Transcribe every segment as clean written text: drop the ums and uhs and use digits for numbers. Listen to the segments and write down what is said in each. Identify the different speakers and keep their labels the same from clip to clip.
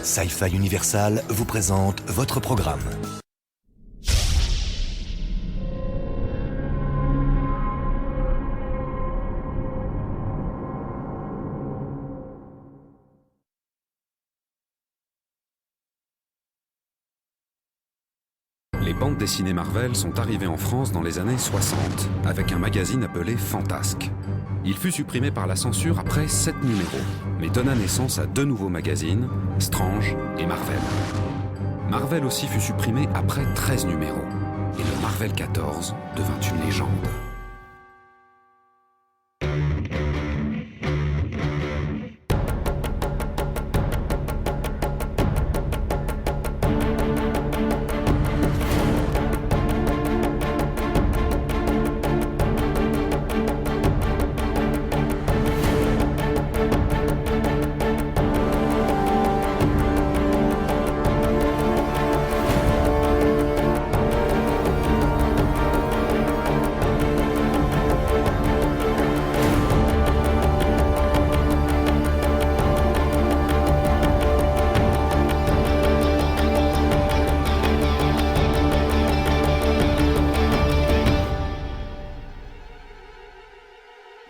Speaker 1: Sci-Fi Universal vous présente votre programme.
Speaker 2: Les bandes dessinées Marvel sont arrivées en France dans les années 60, avec un magazine appelé Fantasque. Il fut supprimé par la censure après 7 numéros, mais donna naissance à 2 nouveaux magazines, Strange et Marvel. Marvel aussi fut supprimé après 13 numéros, et le Marvel 14 devint une légende.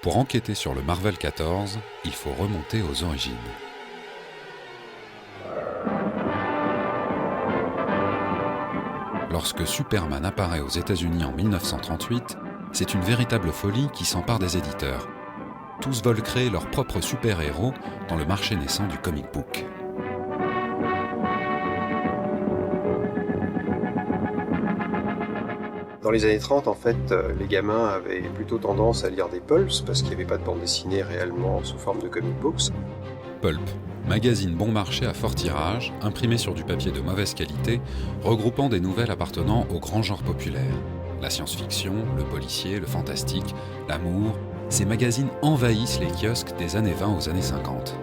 Speaker 2: Pour enquêter sur le Marvel 14, il faut remonter aux origines. Lorsque Superman apparaît aux États-Unis en 1938, c'est une véritable folie qui s'empare des éditeurs. Tous veulent créer leur propre super-héros dans le marché naissant du comic book.
Speaker 3: Dans les années 30, en fait, les gamins avaient plutôt tendance à lire des pulps parce qu'il n'y avait pas de bande dessinée réellement sous forme de comic books.
Speaker 2: Pulp, magazine bon marché à fort tirage, imprimé sur du papier de mauvaise qualité, regroupant des nouvelles appartenant au grand genre populaire. La science-fiction, le policier, le fantastique, l'amour, ces magazines envahissent les kiosques des années 20 aux années 50.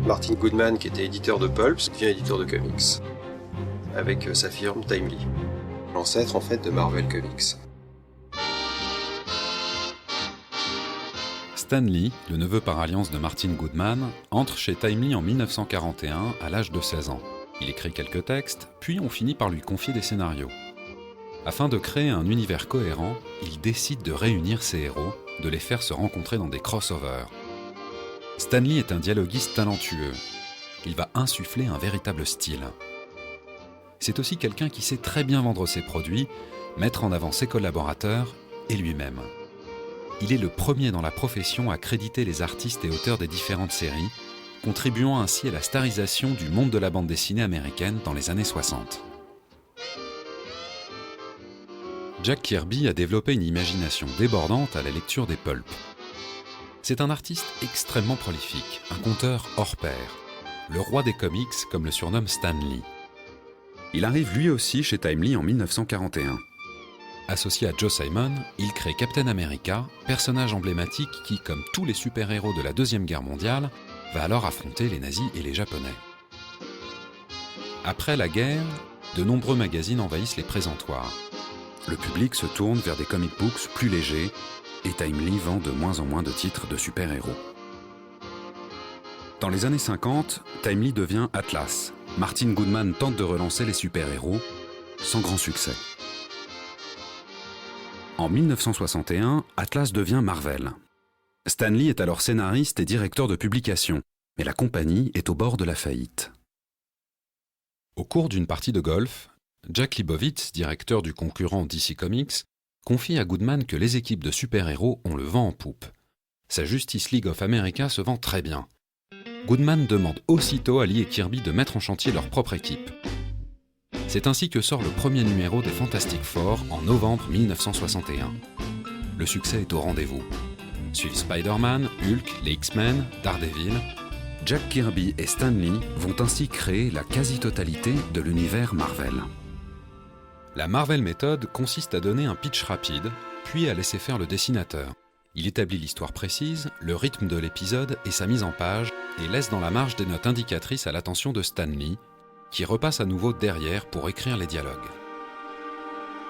Speaker 3: Martin Goodman, qui était éditeur de pulps, devient éditeur de comics, avec sa firme Timely, l'ancêtre en fait de Marvel Comics.
Speaker 2: Stan Lee, le neveu par alliance de Martin Goodman, entre chez Timely en 1941 à l'âge de 16 ans. Il écrit quelques textes, puis on finit par lui confier des scénarios. Afin de créer un univers cohérent, il décide de réunir ses héros, de les faire se rencontrer dans des crossovers. Stan Lee est un dialoguiste talentueux. Il va insuffler un véritable style. C'est aussi quelqu'un qui sait très bien vendre ses produits, mettre en avant ses collaborateurs et lui-même. Il est le premier dans la profession à créditer les artistes et auteurs des différentes séries, contribuant ainsi à la starisation du monde de la bande dessinée américaine dans les années 60. Jack Kirby a développé une imagination débordante à la lecture des pulps. C'est un artiste extrêmement prolifique, un conteur hors pair, le roi des comics comme le surnomme Stan Lee. Il arrive lui aussi chez Timely en 1941. Associé à Joe Simon, il crée Captain America, personnage emblématique qui, comme tous les super-héros de la Deuxième Guerre mondiale, va alors affronter les nazis et les Japonais. Après la guerre, de nombreux magazines envahissent les présentoirs. Le public se tourne vers des comic books plus légers et Timely vend de moins en moins de titres de super-héros. Dans les années 50, Timely devient Atlas. Martin Goodman tente de relancer les super-héros, sans grand succès. En 1961, Atlas devient Marvel. Stan Lee est alors scénariste et directeur de publication, mais la compagnie est au bord de la faillite. Au cours d'une partie de golf, Jack Leibowitz, directeur du concurrent DC Comics, confie à Goodman que les équipes de super-héros ont le vent en poupe. Sa Justice League of America se vend très bien. Goodman demande aussitôt à Lee et Kirby de mettre en chantier leur propre équipe. C'est ainsi que sort le premier numéro des Fantastic Four en novembre 1961. Le succès est au rendez-vous. Suivent Spider-Man, Hulk, les X-Men, Daredevil. Jack Kirby et Stan Lee vont ainsi créer la quasi-totalité de l'univers Marvel. La Marvel méthode consiste à donner un pitch rapide, puis à laisser faire le dessinateur. Il établit l'histoire précise, le rythme de l'épisode et sa mise en page, et laisse dans la marge des notes indicatrices à l'attention de Stan Lee, qui repasse à nouveau derrière pour écrire les dialogues.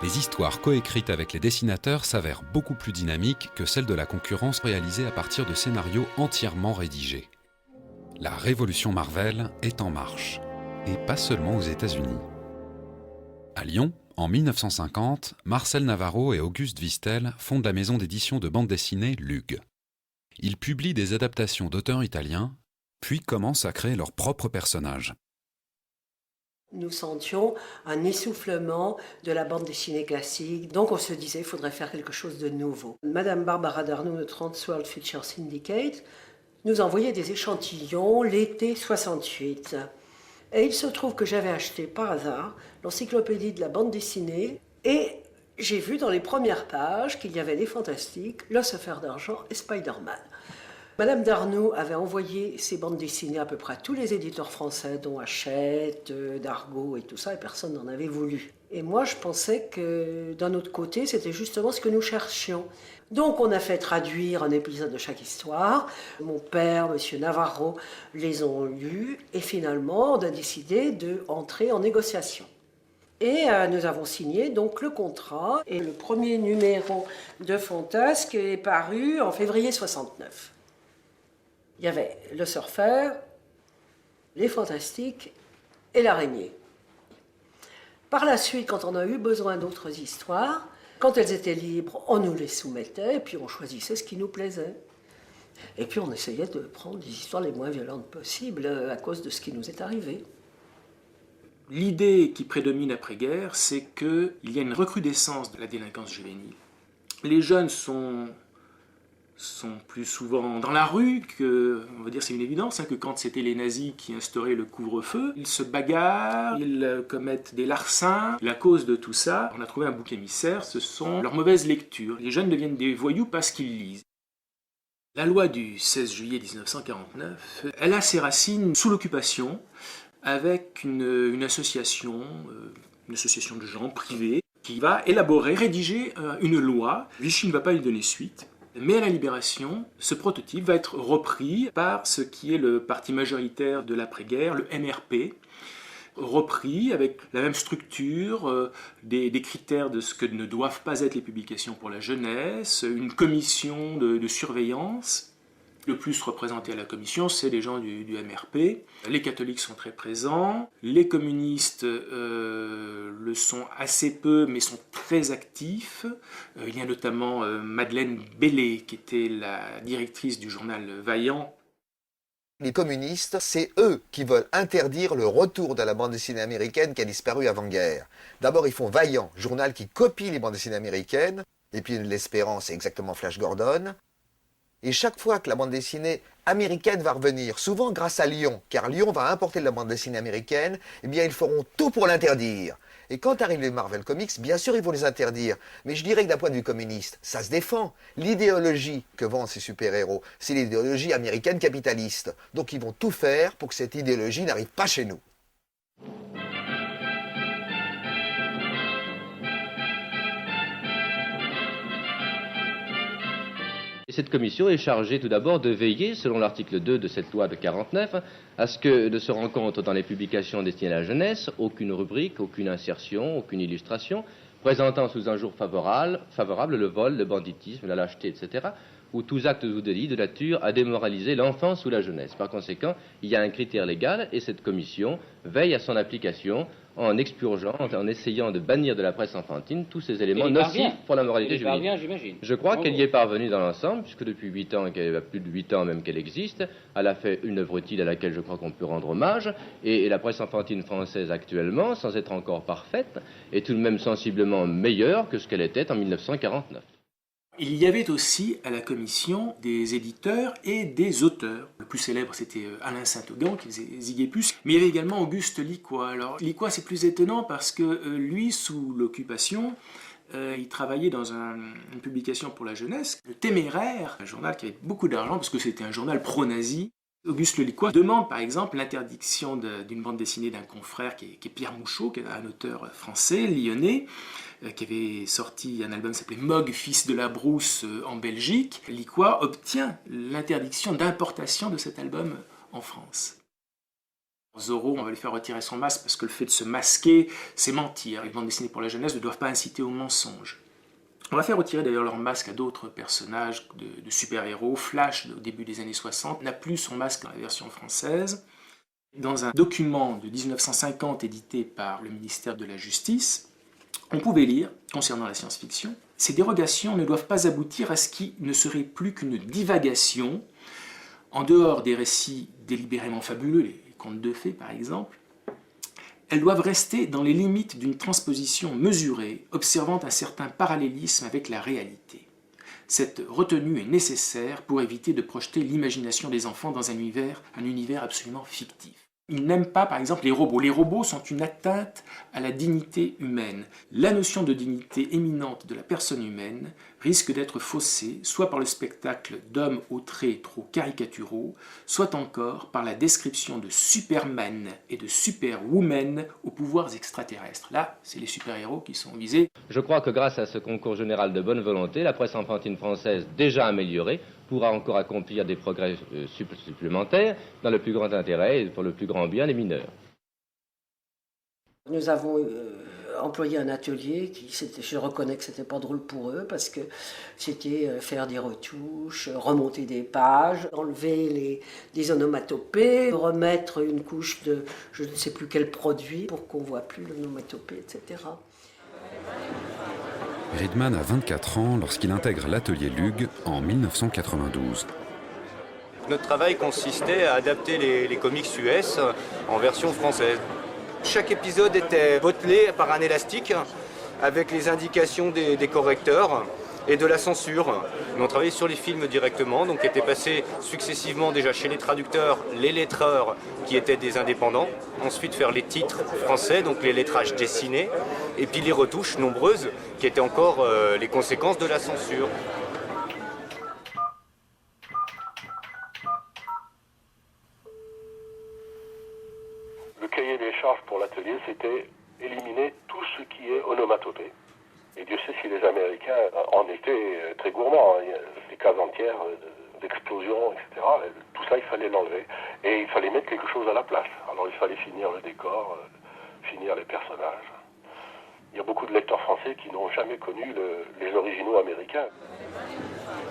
Speaker 2: Les histoires coécrites avec les dessinateurs s'avèrent beaucoup plus dynamiques que celles de la concurrence réalisée à partir de scénarios entièrement rédigés. La révolution Marvel est en marche, et pas seulement aux États-Unis. À Lyon, en 1950, Marcel Navarro et Auguste Vistel fondent la maison d'édition de bande dessinée Lug. Ils publient des adaptations d'auteurs italiens, puis commencent à créer leurs propres personnages.
Speaker 4: Nous sentions un essoufflement de la bande dessinée classique, donc on se disait qu'il faudrait faire quelque chose de nouveau. Madame Barbara Darnoux de Transworld Feature Syndicate nous envoyait des échantillons l'été 68. Et il se trouve que j'avais acheté par hasard l'encyclopédie de la bande dessinée et j'ai vu dans les premières pages qu'il y avait Les Fantastiques, L'Os à fer d'argent et Spider-Man. Madame Darnoux avait envoyé ses bandes dessinées à peu près à tous les éditeurs français, dont Hachette, Dargaud et tout ça, et personne n'en avait voulu. Et moi, je pensais que d'un autre côté, c'était justement ce que nous cherchions. Donc, on a fait traduire un épisode de chaque histoire. Mon père, monsieur Navarro, les ont lus, et finalement, on a décidé d'entrer en négociation. Et nous avons signé donc le contrat, et le premier numéro de Fantasque est paru en février 69. Il y avait le surfeur, les Fantastiques et l'araignée. Par la suite, quand on a eu besoin d'autres histoires, quand elles étaient libres, on nous les soumettait et puis on choisissait ce qui nous plaisait. Et puis on essayait de prendre des histoires les moins violentes possibles à cause de ce qui nous est arrivé.
Speaker 5: L'idée qui prédomine après-guerre, c'est qu'il y a une recrudescence de la délinquance juvénile. Les jeunes sont plus souvent dans la rue que, on va dire c'est une évidence, que quand c'était les nazis qui instauraient le couvre-feu. Ils se bagarrent, ils commettent des larcins. La cause de tout ça, on a trouvé un bouc émissaire, ce sont leurs mauvaises lectures. Les jeunes deviennent des voyous parce qu'ils lisent. La loi du 16 juillet 1949, elle a ses racines sous l'occupation, avec une association de gens privés, qui va élaborer, rédiger une loi. Vichy ne va pas lui donner suite. Mais à la Libération, ce prototype va être repris par ce qui est le parti majoritaire de l'après-guerre, le MRP, repris avec la même structure, des critères de ce que ne doivent pas être les publications pour la jeunesse, une commission de surveillance. Le plus représenté à la commission, c'est les gens du MRP. Les catholiques sont très présents, les communistes le sont assez peu, mais sont très actifs. Il y a notamment Madeleine Bellé, qui était la directrice du journal Vaillant.
Speaker 6: Les communistes, c'est eux qui veulent interdire le retour de la bande dessinée américaine qui a disparu avant-guerre. D'abord, ils font Vaillant, journal qui copie les bandes dessinées américaines, et puis l'Espérance, c'est exactement Flash Gordon. Et chaque fois que la bande dessinée américaine va revenir, souvent grâce à Lyon, car Lyon va importer de la bande dessinée américaine, eh bien ils feront tout pour l'interdire. Et quand arrivent les Marvel Comics, bien sûr ils vont les interdire. Mais je dirais que d'un point de vue communiste, ça se défend. L'idéologie que vendent ces super-héros, c'est l'idéologie américaine capitaliste. Donc ils vont tout faire pour que cette idéologie n'arrive pas chez nous.
Speaker 7: Cette commission est chargée tout d'abord de veiller, selon l'article 2 de cette loi de 49, à ce que ne se rencontre dans les publications destinées à la jeunesse aucune rubrique, aucune insertion, aucune illustration présentant sous un jour favorable le vol, le banditisme, la lâcheté, etc., ou tous actes ou délits de nature à démoraliser l'enfance ou la jeunesse. Par conséquent, il y a un critère légal et cette commission veille à son application en expurgeant, en essayant de bannir de la presse enfantine tous ces éléments nocifs pour la moralité juvénile. Je crois qu'elle y est parvenue dans l'ensemble, puisque depuis 8 ans, plus de 8 ans même qu'elle existe, elle a fait une œuvre utile à laquelle je crois qu'on peut rendre hommage, et la presse enfantine française actuellement, sans être encore parfaite, est tout de même sensiblement meilleure que ce qu'elle était en 1949.
Speaker 5: Il y avait aussi à la commission des éditeurs et des auteurs. Le plus célèbre, c'était Alain Saint-Augan, qui faisait Ziguépus, mais il y avait également Auguste Licois. Alors, Licois, c'est plus étonnant parce que lui, sous l'occupation, il travaillait dans une publication pour la jeunesse, Le Téméraire, un journal qui avait beaucoup d'argent parce que c'était un journal pro-nazi. Auguste Licois demande par exemple l'interdiction d'une bande dessinée d'un confrère qui est Pierre Mouchot, qui est un auteur français, lyonnais, qui avait sorti un album qui s'appelait Mogg, fils de la brousse en Belgique. Licois obtient l'interdiction d'importation de cet album en France. Zorro, on va lui faire retirer son masque parce que le fait de se masquer, c'est mentir. Les bandes dessinées pour la jeunesse ne doivent pas inciter au mensonge. On va faire retirer d'ailleurs leur masque à d'autres personnages de super-héros. Flash, au début des années 60, n'a plus son masque dans la version française. Dans un document de 1950 édité par le ministère de la Justice, on pouvait lire, concernant la science-fiction, « Ces dérogations ne doivent pas aboutir à ce qui ne serait plus qu'une divagation, en dehors des récits délibérément fabuleux, les contes de fées par exemple, elles doivent rester dans les limites d'une transposition mesurée, observant un certain parallélisme avec la réalité. Cette retenue est nécessaire pour éviter de projeter l'imagination des enfants dans un univers absolument fictif. » Ils n'aiment pas, par exemple, les robots. Les robots sont une atteinte à la dignité humaine. La notion de dignité éminente de la personne humaine risque d'être faussée, soit par le spectacle d'hommes aux traits trop caricaturaux, soit encore par la description de Superman et de Superwoman aux pouvoirs extraterrestres. Là, c'est les super-héros qui sont visés.
Speaker 7: Je crois que grâce à ce concours général de bonne volonté, la presse enfantine française, déjà améliorée, pourra encore accomplir des progrès supplémentaires dans le plus grand intérêt et pour le plus grand bien des mineurs.
Speaker 4: Nous avons employé un atelier je reconnais que c'était pas drôle pour eux parce que c'était faire des retouches, remonter des pages, enlever les onomatopées, remettre une couche de je ne sais plus quel produit pour qu'on voit plus l'onomatopée, etc.
Speaker 2: Riedman a 24 ans lorsqu'il intègre l'atelier Lug en 1992.
Speaker 8: Notre travail consistait à adapter les comics US en version française. Chaque épisode était bottelé par un élastique avec les indications des correcteurs et de la censure. Mais on travaillait sur les films directement, donc étaient passés successivement déjà chez les traducteurs, les lettreurs qui étaient des indépendants, ensuite faire les titres français, donc les lettrages dessinés, et puis les retouches nombreuses qui étaient encore les conséquences de la censure.
Speaker 9: Le cahier des charges pour l'atelier, c'était éliminer tout ce qui est onomatopée. Et Dieu sait si les Américains en étaient très gourmands. Il y a des cases entières d'explosions, etc. Tout ça, il fallait l'enlever. Et il fallait mettre quelque chose à la place. Alors il fallait finir le décor, finir les personnages. Il y a beaucoup de lecteurs français qui n'ont jamais connu les originaux américains.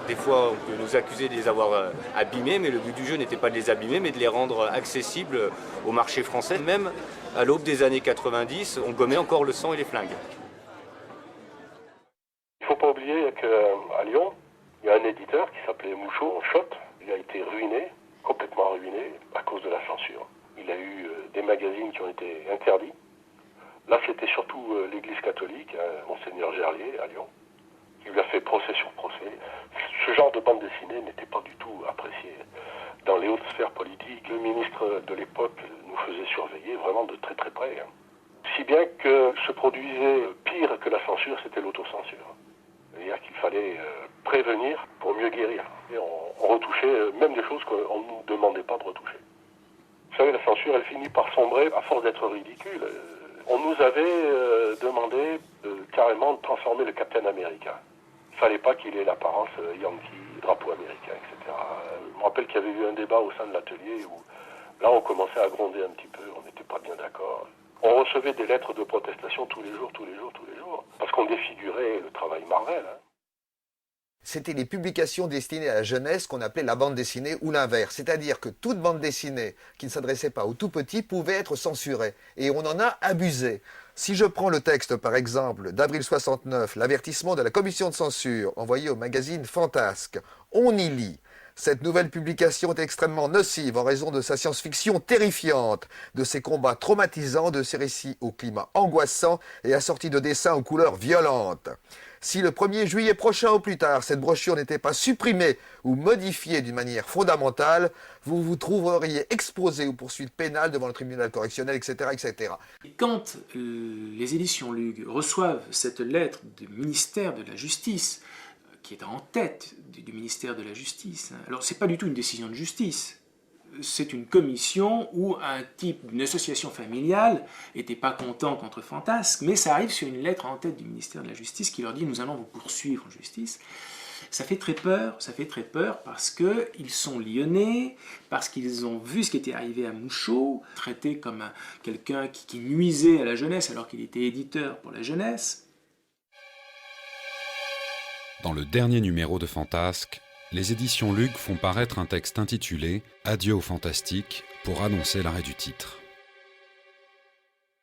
Speaker 8: Des fois, on peut nous accuser de les avoir abîmés, mais le but du jeu n'était pas de les abîmer, mais de les rendre accessibles au marché français. Même à l'aube des années 90, on gommait encore le sang et les flingues.
Speaker 9: Il ne faut pas oublier qu'à Lyon, il y a un éditeur qui s'appelait Mouchot, Schott. Il a été ruiné, complètement ruiné, à cause de la censure. Il a eu des magazines qui ont été interdits. Là, c'était surtout l'église catholique, Monseigneur Gerlier, à Lyon, qui lui a fait procès sur procès. Ce genre de bande dessinée n'était pas du tout apprécié dans les hautes sphères politiques. Le ministre de l'époque nous faisait surveiller vraiment de très très près. Si bien que se produisait pire que la censure, c'était l'autocensure. C'est-à-dire qu'il fallait prévenir pour mieux guérir. Et on retouchait même des choses qu'on ne nous demandait pas de retoucher. Vous savez, la censure, elle finit par sombrer à force d'être ridicule. On nous avait demandé carrément de transformer le Captain Américain. Il ne fallait pas qu'il ait l'apparence Yankee, drapeau américain, etc. Je me rappelle qu'il y avait eu un débat au sein de l'atelier où là on commençait à gronder un petit peu, on n'était pas bien d'accord. On recevait des lettres de protestation tous les jours, parce qu'on défigurait le travail Marvel.
Speaker 6: C'était les publications destinées à la jeunesse qu'on appelait la bande dessinée ou l'inverse. C'est-à-dire que toute bande dessinée qui ne s'adressait pas aux tout petits pouvait être censurée. Et on en a abusé. Si je prends le texte, par exemple, d'avril 69, l'avertissement de la commission de censure envoyé au magazine Fantasque, on y lit: cette nouvelle publication est extrêmement nocive en raison de sa science-fiction terrifiante, de ses combats traumatisants, de ses récits au climat angoissant et assortis de dessins aux couleurs violentes. Si le 1er juillet prochain ou plus tard, cette brochure n'était pas supprimée ou modifiée d'une manière fondamentale, vous vous trouveriez exposé aux poursuites pénales devant le tribunal correctionnel, etc., etc.
Speaker 5: Quand les éditions Lug reçoivent cette lettre du ministère de la Justice, qui est en tête du ministère de la Justice, alors c'est pas du tout une décision de justice. C'est une commission où un type d'une association familiale n'était pas content contre Fantasque, mais ça arrive sur une lettre en tête du ministère de la Justice qui leur dit « nous allons vous poursuivre en justice ». Ça fait très peur parce qu'ils sont lyonnais, parce qu'ils ont vu ce qui était arrivé à Mouchot, traité comme quelqu'un qui nuisait à la jeunesse alors qu'il était éditeur pour la jeunesse.
Speaker 2: Dans le dernier numéro de Fantasque, les éditions Lug font paraître un texte intitulé « Adieu au fantastique » pour annoncer l'arrêt du titre.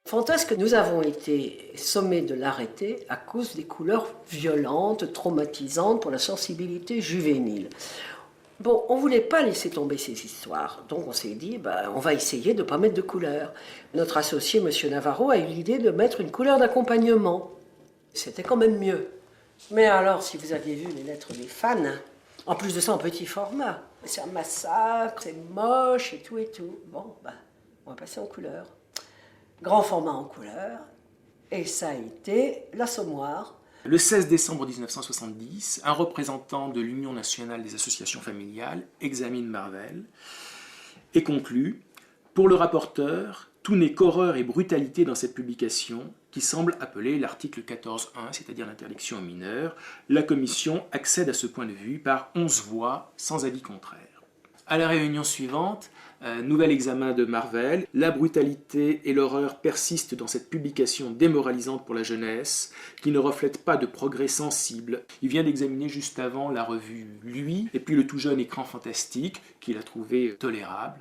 Speaker 4: Fantasque, nous avons été sommés de l'arrêter à cause des couleurs violentes, traumatisantes pour la sensibilité juvénile. Bon, on ne voulait pas laisser tomber ces histoires, donc on s'est dit, on va essayer de ne pas mettre de couleur. Notre associé, M. Navarro, a eu l'idée de mettre une couleur d'accompagnement. C'était quand même mieux. Mais alors, si vous aviez vu les lettres des fans, en plus de ça en petit format, c'est un massacre, c'est moche et tout et tout. Bon, on va passer en couleur. Grand format en couleur, et ça a été l'Assommoir.
Speaker 5: Le 16 décembre 1970, un représentant de l'Union nationale des associations familiales examine Marvel et conclut « Pour le rapporteur, tout n'est qu'horreur et brutalité dans cette publication qui semble appeler l'article 14.1, c'est-à-dire l'interdiction aux mineurs. La commission accède à ce point de vue par 11 voix sans avis contraire. » À la réunion suivante, nouvel examen de Marvel. La brutalité et l'horreur persistent dans cette publication démoralisante pour la jeunesse, qui ne reflète pas de progrès sensible. Il vient d'examiner juste avant la revue Lui, et puis le tout jeune Écran Fantastique, qu'il a trouvé tolérable.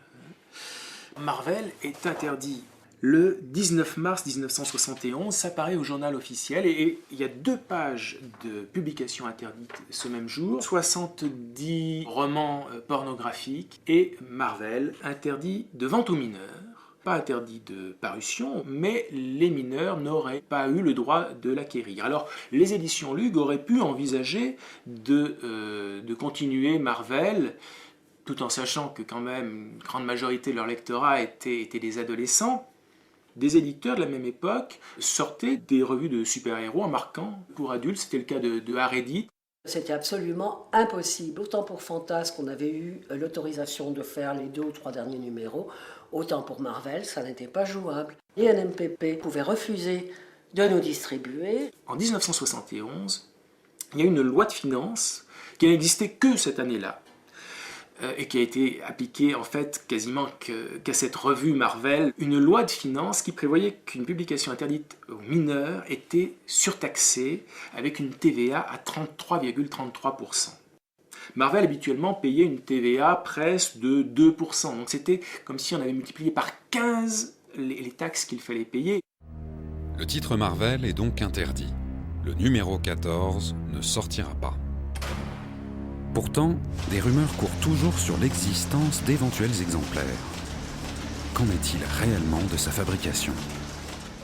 Speaker 5: Marvel est interdit. Le 19 mars 1971, ça paraît au journal officiel et il y a 2 pages de publications interdites ce même jour, 70 romans pornographiques et Marvel interdit de vente aux mineurs, pas interdit de parution, mais les mineurs n'auraient pas eu le droit de l'acquérir. Alors les éditions Lug auraient pu envisager de continuer Marvel, tout en sachant que quand même une grande majorité de leur lectorat étaient des adolescents. Des éditeurs de la même époque sortaient des revues de super-héros en marquant pour adultes, c'était le cas de Haredit.
Speaker 4: C'était absolument impossible, autant pour Fantasque qu'on avait eu l'autorisation de faire les 2 ou 3 derniers numéros, autant pour Marvel, ça n'était pas jouable. Les NMPP pouvaient refuser de nous distribuer.
Speaker 5: En 1971, il y a une loi de finances qui n'existait que cette année-là, et qui a été appliquée en fait quasiment qu'à cette revue Marvel, une loi de finances qui prévoyait qu'une publication interdite aux mineurs était surtaxée avec une TVA à 33,33%. Marvel habituellement payait une TVA presque de 2%, donc c'était comme si on avait multiplié par 15 les taxes qu'il fallait payer.
Speaker 2: Le titre Marvel est donc interdit. Le numéro 14 ne sortira pas. Pourtant, des rumeurs courent toujours sur l'existence d'éventuels exemplaires. Qu'en est-il réellement de sa fabrication ?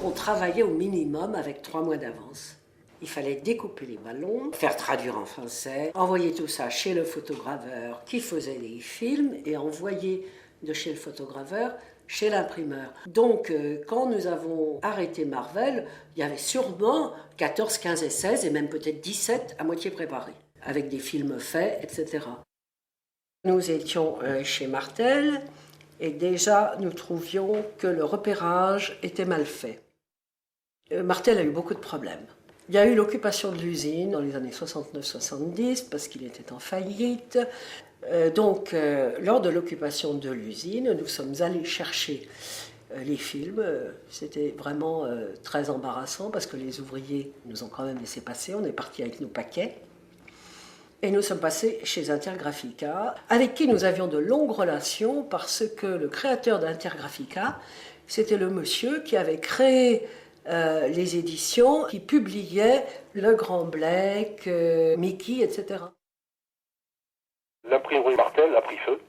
Speaker 4: On travaillait au minimum avec 3 mois d'avance. Il fallait découper les ballons, faire traduire en français, envoyer tout ça chez le photograveur qui faisait les films et envoyer de chez le photograveur chez l'imprimeur. Donc, quand nous avons arrêté Marvel, il y avait sûrement 14, 15 et 16 et même peut-être 17 à moitié préparés, avec des films faits, etc. Nous étions chez Martel et déjà nous trouvions que le repérage était mal fait. Martel a eu beaucoup de problèmes. Il y a eu l'occupation de l'usine dans les années 69-70 parce qu'il était en faillite. Donc, lors de l'occupation de l'usine, nous sommes allés chercher les films. C'était vraiment très embarrassant parce que les ouvriers nous ont quand même laissé passer. On est parti avec nos paquets. Et nous sommes passés chez Intergraphica, avec qui nous avions de longues relations parce que le créateur d'Intergraphica, c'était le monsieur qui avait créé les éditions, qui publiaient Le Grand Blake, Mickey, etc.
Speaker 9: L'imprimerie Martel a pris feu.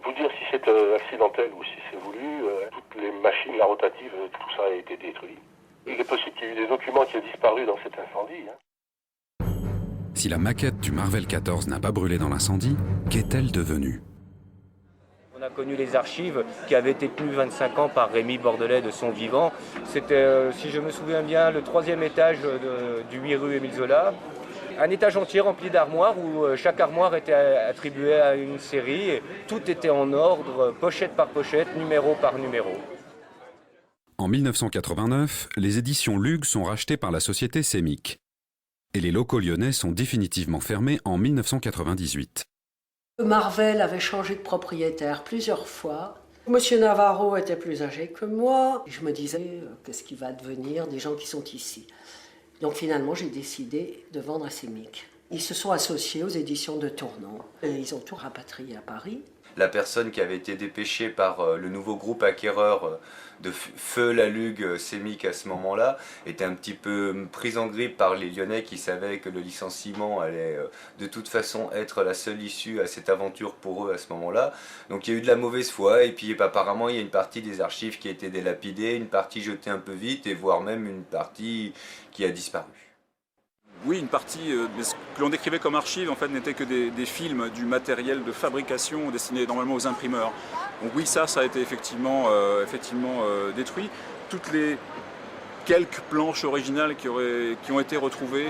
Speaker 9: Vous dire si c'est accidentel ou si c'est voulu, toutes les machines, la rotative, tout ça a été détruit. Il est possible qu'il y ait eu des documents qui aient disparu dans cet incendie.
Speaker 2: Si la maquette du Marvel 14 n'a pas brûlé dans l'incendie, qu'est-elle devenue ?
Speaker 10: On a connu les archives qui avaient été tenues 25 ans par Rémi Bordelais de son vivant. C'était, si je me souviens bien, le 3e étage du 8 rue Émile Zola. Un étage entier rempli d'armoires où chaque armoire était attribuée à une série. Et tout était en ordre, pochette par pochette, numéro par numéro.
Speaker 2: En 1989, les éditions Lug sont rachetées par la société Semic. Et les locaux lyonnais sont définitivement fermés en 1998.
Speaker 4: Marvel avait changé de propriétaire plusieurs fois. Monsieur Navarro était plus âgé que moi. Je me disais, qu'est-ce qui va devenir des gens qui sont ici ? Donc finalement, j'ai décidé de vendre à Semic. Ils se sont associés aux éditions de Tournon et ils ont tout rapatrié à Paris.
Speaker 8: La personne qui avait été dépêchée par le nouveau groupe acquéreur de Feu la Lugue Sémic à ce moment-là était un petit peu prise en grippe par les Lyonnais qui savaient que le licenciement allait de toute façon être la seule issue à cette aventure pour eux à ce moment-là. Donc il y a eu de la mauvaise foi et puis apparemment il y a une partie des archives qui a été délapidée, une partie jetée un peu vite et voire même une partie qui a disparu.
Speaker 11: Oui, une partie de ce que l'on décrivait comme archives en fait, n'était que des films, du matériel de fabrication destiné normalement aux imprimeurs. Donc oui, ça a été effectivement détruit. Toutes les quelques planches originales qui ont été retrouvées,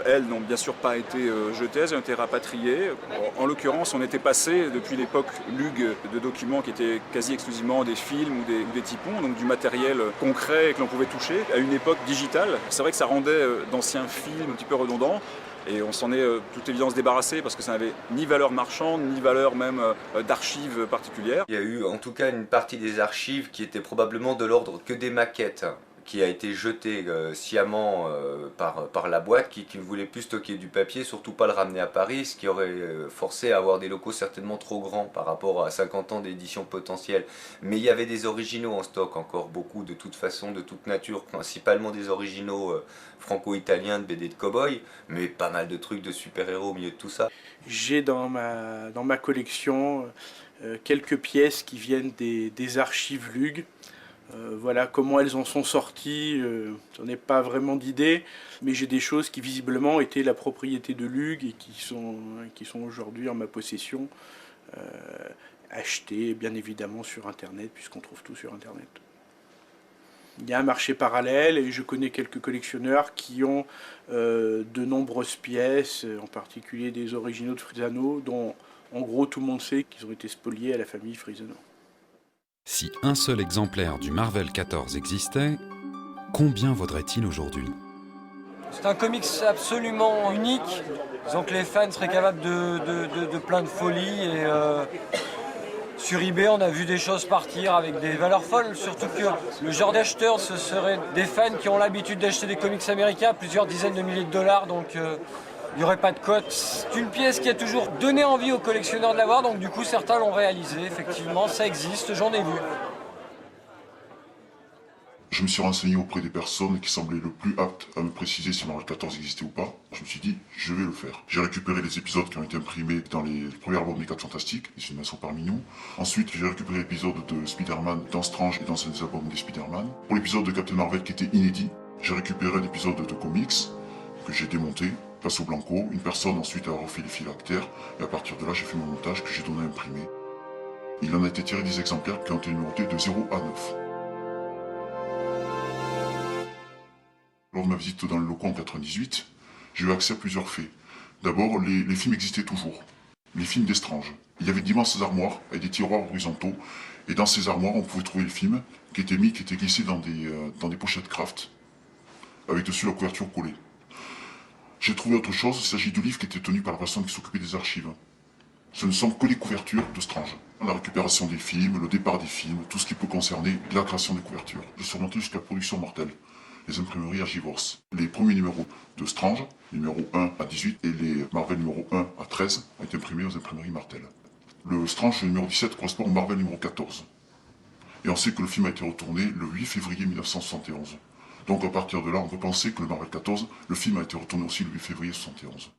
Speaker 11: elles n'ont bien sûr pas été jetées, elles ont été rapatriées. En l'occurrence, on était passé depuis l'époque Lug de documents qui étaient quasi exclusivement des films ou des typons, donc du matériel concret que l'on pouvait toucher, à une époque digitale. C'est vrai que ça rendait d'anciens films un petit peu redondants. Et on s'en est de toute évidence débarrassé parce que ça n'avait ni valeur marchande, ni valeur même d'archives particulières.
Speaker 8: Il y a eu en tout cas une partie des archives qui était probablement de l'ordre que des maquettes, qui a été jetée sciemment par la boîte qui ne voulait plus stocker du papier, surtout pas le ramener à Paris, ce qui aurait forcé à avoir des locaux certainement trop grands par rapport à 50 ans d'édition potentielle. Mais il y avait des originaux en stock, encore beaucoup de toute façon, de toute nature, principalement des originaux franco-italiens de BD de cow-boy, mais pas mal de trucs de super-héros au milieu de tout ça.
Speaker 12: J'ai dans ma collection quelques pièces qui viennent des archives Lug. Voilà comment elles en sont sorties, j'en ai pas vraiment d'idée, mais j'ai des choses qui visiblement étaient la propriété de Lug et qui sont aujourd'hui en ma possession, achetées bien évidemment sur Internet, puisqu'on trouve tout sur Internet. Il y a un marché parallèle et je connais quelques collectionneurs qui ont de nombreuses pièces, en particulier des originaux de Frisano, dont en gros tout le monde sait qu'ils ont été spoliés à la famille Frisano.
Speaker 2: Si un seul exemplaire du Marvel 14 existait, combien vaudrait-il aujourd'hui ?
Speaker 13: C'est un comics absolument unique, disons que les fans seraient capables de plein de folie et sur eBay on a vu des choses partir avec des valeurs folles, surtout que le genre d'acheteurs ce seraient des fans qui ont l'habitude d'acheter des comics américains à plusieurs dizaines de milliers de dollars, donc il n'y aurait pas de cote. C'est une pièce qui a toujours donné envie aux collectionneurs de l'avoir, donc du coup certains l'ont réalisé, effectivement ça existe, j'en ai vu.
Speaker 14: Je me suis renseigné auprès des personnes qui semblaient le plus aptes à me préciser si Marvel 14 existait ou pas. Je me suis dit, je vais le faire. J'ai récupéré les épisodes qui ont été imprimés dans les premiers albums des 4 Fantastiques, les cinémas sont parmi nous. Ensuite, j'ai récupéré l'épisode de Spider-Man dans Strange et dans les albums des Spider-Man. Pour l'épisode de Captain Marvel qui était inédit, j'ai récupéré un épisode de comics que j'ai démonté, face au blanco. Une personne ensuite a refait les phylactères et à partir de là, j'ai fait mon montage que j'ai donné à imprimer. Il en a été tiré des exemplaires qui ont été numérotés de 0 à 9. Lors de ma visite dans le locaux en 98, j'ai eu accès à plusieurs faits. D'abord, les films existaient toujours. Les films d'Estrange. Il y avait d'immenses armoires avec des tiroirs horizontaux. Et dans ces armoires, on pouvait trouver le film qui était glissé dans des pochettes craft, avec dessus la couverture collée. J'ai trouvé autre chose, il s'agit du livre qui était tenu par la personne qui s'occupait des archives. Ce ne sont que les couvertures de Strange. La récupération des films, le départ des films, tout ce qui peut concerner la création des couvertures. Je suis remonté jusqu'à la production mortelle. Les imprimeries Argivors. Les premiers numéros de Strange, numéro 1 à 18, et les Marvel numéro 1 à 13, ont été imprimés aux imprimeries Martel. Le Strange numéro 17 correspond au Marvel numéro 14. Et on sait que le film a été retourné le 8 février 1971. Donc à partir de là, on peut penser que le Marvel 14, le film a été retourné aussi le 8 février 1971.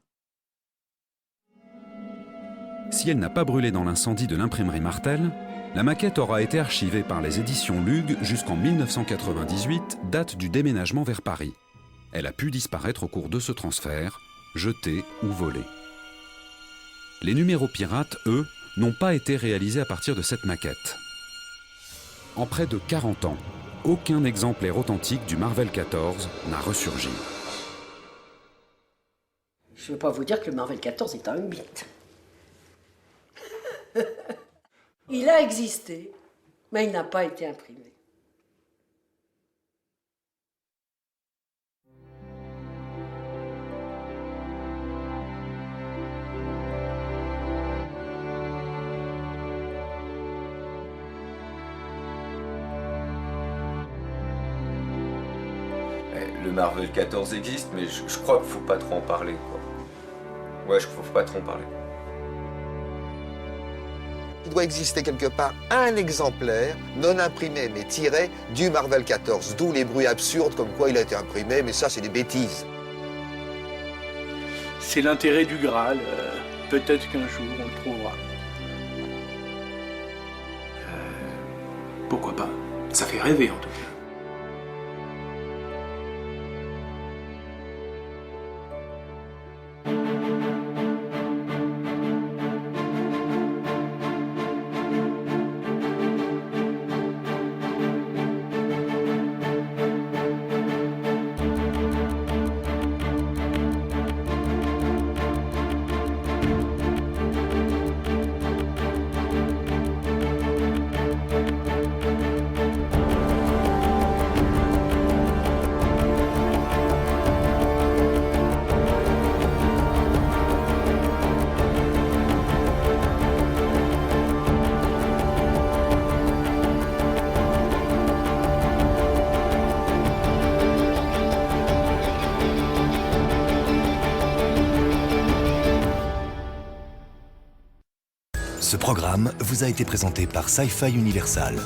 Speaker 2: Si elle n'a pas brûlé dans l'incendie de l'imprimerie Martel, la maquette aura été archivée par les éditions Lug jusqu'en 1998, date du déménagement vers Paris. Elle a pu disparaître au cours de ce transfert, jetée ou volée. Les numéros pirates, eux, n'ont pas été réalisés à partir de cette maquette. En près de 40 ans, aucun exemplaire authentique du Marvel 14 n'a ressurgi.
Speaker 4: Je ne vais pas vous dire que le Marvel 14 est un mythe. Il a existé, mais il n'a pas été imprimé.
Speaker 8: Le Marvel 14 existe, mais je crois qu'il ne faut pas trop en parler, quoi. Ouais, faut pas trop en parler.
Speaker 6: Il doit exister quelque part un exemplaire, non imprimé mais tiré, du Marvel 14. D'où les bruits absurdes comme quoi il a été imprimé, mais ça c'est des bêtises.
Speaker 12: C'est l'intérêt du Graal. Peut-être qu'un jour on le trouvera.
Speaker 5: Pourquoi pas? Ça fait rêver en tout cas.
Speaker 1: Ce programme vous a été présenté par Sci-Fi Universal.